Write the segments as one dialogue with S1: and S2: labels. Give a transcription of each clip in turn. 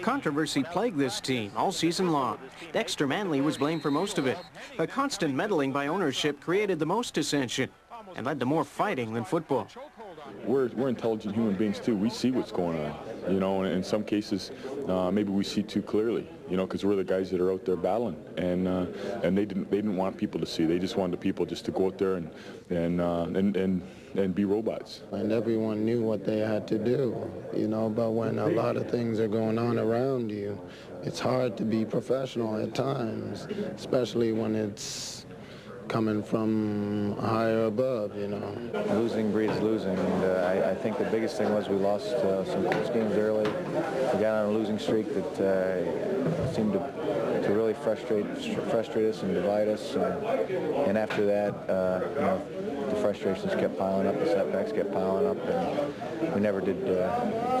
S1: Controversy plagued this team all season long. Dexter Manley was blamed for most of it. But constant meddling by ownership created the most dissension and led to more fighting than football.
S2: We're intelligent human beings too. We see what's going on, and in some cases, maybe we see too clearly, because we're the guys that are out there battling, and they didn't want people to see. They just wanted the people just to go out there and be robots.
S3: And everyone knew what they had to do, but when a lot of things are going on around you, it's hard to be professional at times, especially when it's coming from higher above,
S4: Losing breeds losing, and I think the biggest thing was we lost some close games early. We got on a losing streak that seemed to really frustrate us and divide us, and after that, the frustrations kept piling up, the setbacks kept piling up, and we never did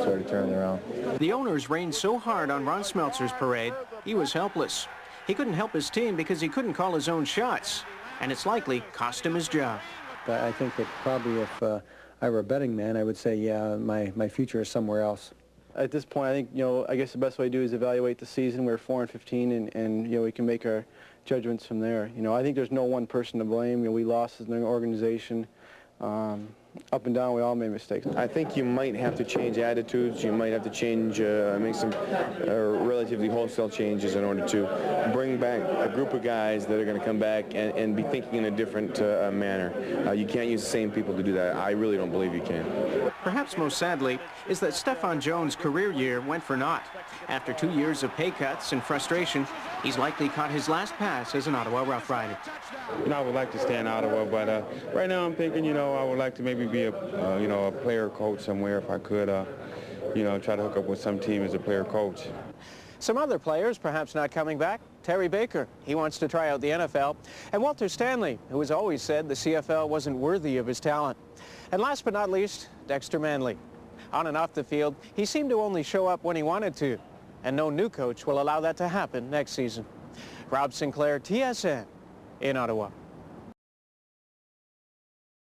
S4: sort of turn it around.
S1: The owners rained so hard on Ron Smeltzer's parade, he was helpless. He couldn't help his team because he couldn't call his own shots, and it's likely cost him his job.
S5: I think that probably if I were a betting man, I would say, yeah, my future is somewhere else.
S6: At this point, I think, I guess the best way to do is evaluate the season. We're 4-15, and we can make our judgments from there. I think there's no one person to blame. We lost as an organization. Up and down, we all made mistakes.
S7: I think you might have to change attitudes. You might have to change, make some relatively wholesale changes in order to bring back a group of guys that are going to come back and be thinking in a different manner. You can't use the same people to do that. I really don't believe you can.
S1: Perhaps most sadly is that Stefan Jones' career year went for naught. After 2 years of pay cuts and frustration, he's likely caught his last pass as an Ottawa Rough Rider.
S8: I would like to stay in Ottawa, but right now I'm thinking, I would like to maybe be a player coach somewhere if I could, try to hook up with some team as a player coach.
S1: Some other players perhaps not coming back. Terry Baker, he wants to try out the NFL. And Walter Stanley, who has always said the CFL wasn't worthy of his talent. And last but not least, Dexter Manley. On and off the field, he seemed to only show up when he wanted to. And no new coach will allow that to happen next season. Rob Sinclair, TSN, in Ottawa.